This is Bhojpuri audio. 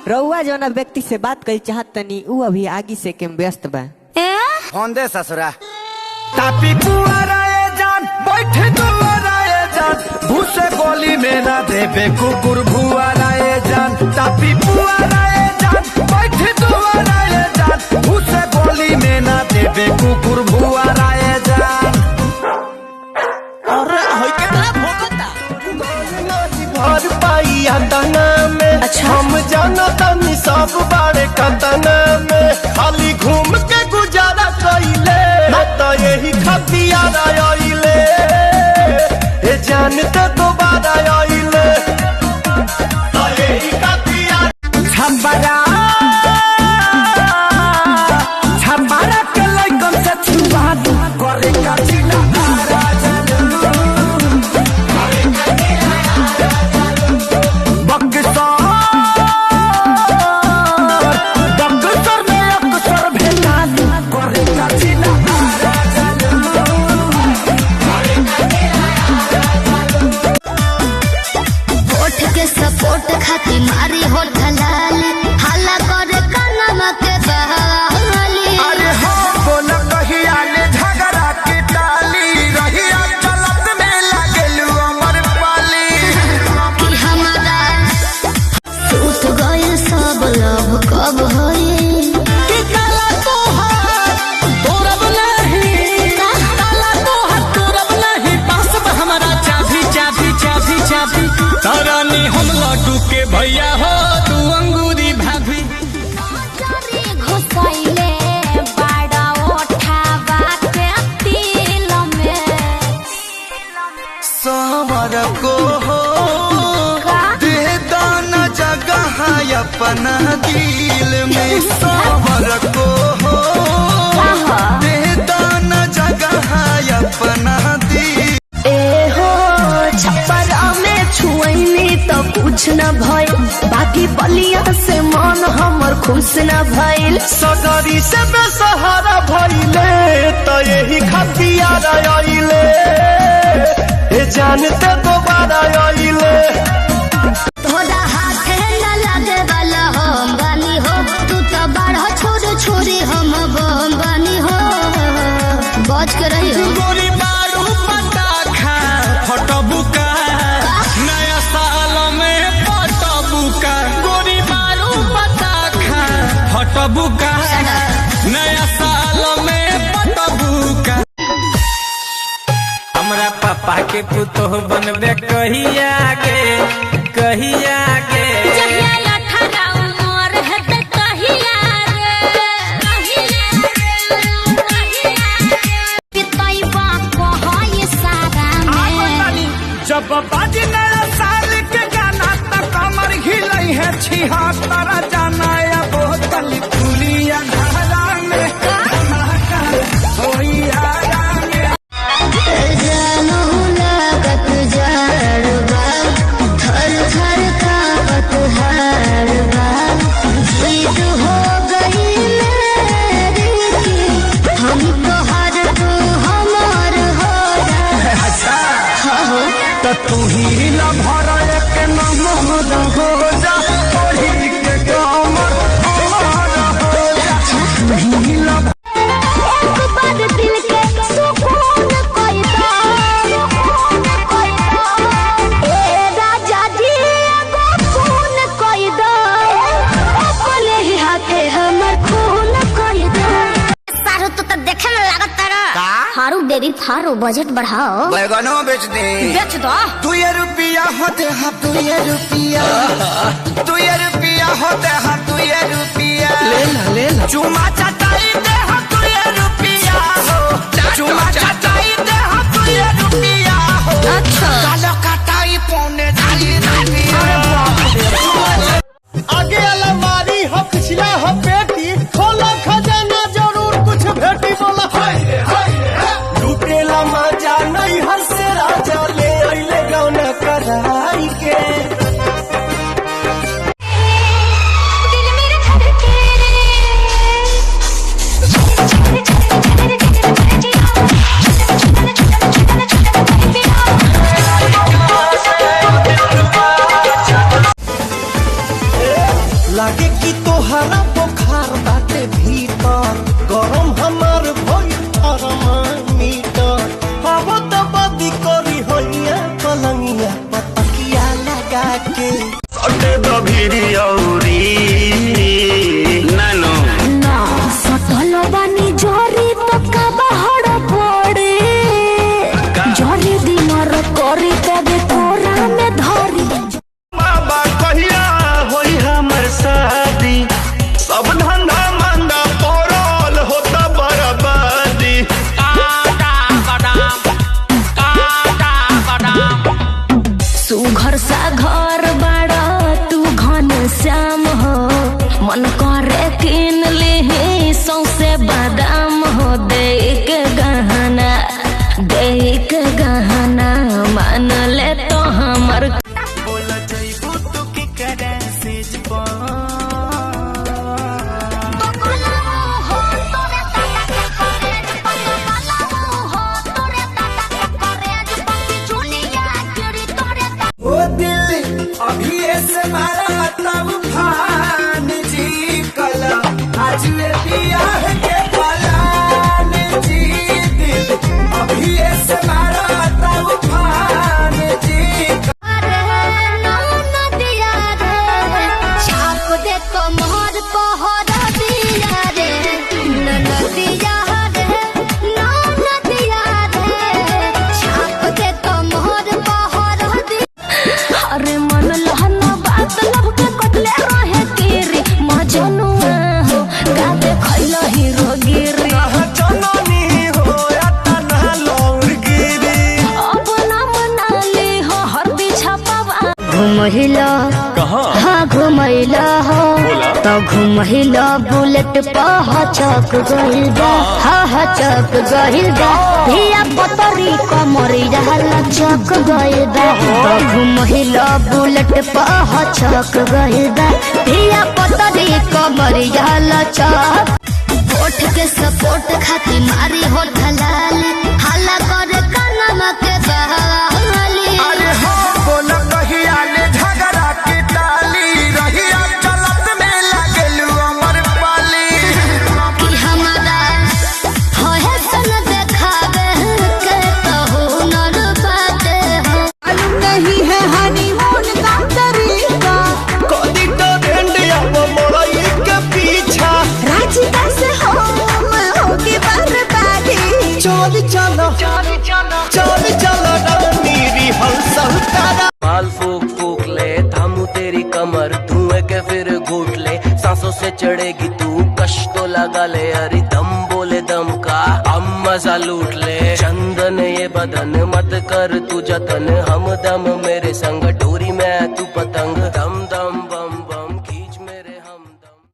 रउआ जौना व्यक्ति से बात करी चाहत तनी उ अभी आगे से के व्यस्त बा। फोन दे ससुरा। तापी पुआराए जान बैठे दुआराए जान भूसे गोली में ना देबे कुकुर भुआराए जान। तापी पुआराए जान बैठे दुआराए जान भूसे गोली में ना देबे कुकुर भुआराए जान। अरे होय के ना भोकता घर पाइया तना में। अच्छा हम जाना तनी सब बारे कतना में खाली घूम के गुजारा कइले तो यही खतिया आइले ए जानते दोबारा आइले तो यही खतिया छबरा छबरा के लइकन से छुआ दू करे काटिला सपोर्ट खाती मारी हो ढलाल हल्ला करे कानमा के बहाली। अरे हो बोला कहिया ने झगड़ा के टाली रहिया चलत में लागेलू अमर पाली कि हमारा सूत गइल सब लव कब होई कि काला तोहार तोरब नहीं काला तोहार तोरब नहीं पास हमारा चाभी चाभी चाभी चाभी तारानी हम लड्डू के भैया हो तू अंगूरी भाभी। घुसैले बड़ा उठावा के तिल में सावर को हो दे दाना जगह अपना दिल में। सावर को हो दे दाना जगह अपना दिल। ए हो छप्परा में छुएनी तो कुछ न भइल बाकी बलिया से मन हमर खुश न भइल। सगरी से बेसहारा भइले तो यही खतिया आइले ए जानते दोबारा आइले तोरा हाथे न लगे वाला हम बानी हो तू तो बड़ा छोड़ छोड़ी हम बम बानी हो बच के रही हो। गोरी मारू पटाखा फटबुका नया साल में फटबुका गोरी मारू पटाखा फटबुका नया साल में फटबुका। हमरा पापा के पुतोह बनबे कहिया के कहिया के जब बाजी नया साल के गाना तो कमर हिलई है छिहत्तर जाना या बोतल खुलिया धारा में होई आरा में। जानू लागत जाड़बा थर थर कांपत हारबा जीत हो गई मेरी की हम तो हर तू हमार हो जा। तो तू ही न भर एक नमर हो जा ओढ़ी के कमर अमर हो जा तू ही न एक बार दिल के सुकून कोई दा ए राजा जी एगो खून कोई दा अपने ही हाथे हमर खून कोई दा। सारू तो देखे में लागत तारा हारू डेरी फारू बजट बढ़ाओ बैगनो बेच दे बेच दो। 2 रुपया होते हैं 2 रुपया 2 रुपया होते हैं 2 रुपया ले ला चुमा चटाई दे हम 2 रुपया हो चुमा चटाई दे हम 2 रुपया हो। अच्छा कालो कटाई पौने डाली आगे अलमारी हो पिछला हो पेटी खोला खजाना जरूर कुछ भेटी बोला लुटेला मजा नहीं हर से राजा ले अइले गौना कराई के। दिल मेरा धड़के रे लागे कि तोहरा बुखार बाटे भीतर गरम हमार भइल थर्मामीटर अब त बदी करी होइया पलंगिया पतकिया लगा के सटे दभिरी औरी नानो ना सटल बानी जरी तो का बाहर पड़े जरी दिनर करी तबे तोरा में धरी बाबा कहिया होई हमर शादी सब धंधा मंदा पड़ल होता बर्बादी सुघर सा घर बाड़ा तू घन श्याम हो मन करे किन ले सौसे बादाम हो देख गहना मान ले तो हमर बोला जइबू तू की करे सेज पा ओ दिल अभी ऐसे मारा तब फान जी कला आज ये बियाह के पलान जी दिल अभी ऐसे मारा तब फान जी अरे मन लहना बात लब के कटले रहे केरी मजनुआ हो गाते खैला हीरो गिरी जननी हो तना लौर गिरी अब ना मनाली हो हर बिछा पावा घुमहिला हाँ घुमहिला हो तो घुमहिला बुलेट पह चक गइल बा हा चक गइल बा धिया पतरी कमरी रहला चक गइल बा तो घुमहिला बुलेट पह चक गइल बा धिया पतरी कमरी रहला चक ओठ के सपोर्ट खाती मारी हो ढलाल हाला करे कानमा के बहाली अरे हो बोला कहिया ने झगड़ा की टाली रहिया चलत में लगलू अमर पाली कि हमारा होए सन देखावे के तो हुनर बाटे हो मालूम नहीं है हनीमून का तरीका कदी तो भेंडिया मोरई के पीछा राजी कैसे हो मैं होगी बर्बादी चल चलो मेरी हंसल तारा माल फूक फूक ले थामू तेरी कमर धुएं के फिर घूट ले सांसों से चढ़ेगी तू कश तो लगा ले अरे दम बोले दम का हम मजा लूट ले चंदन ये बदन मत कर तू जतन हम दम मेरे संग डोरी में तू पतंग दम दम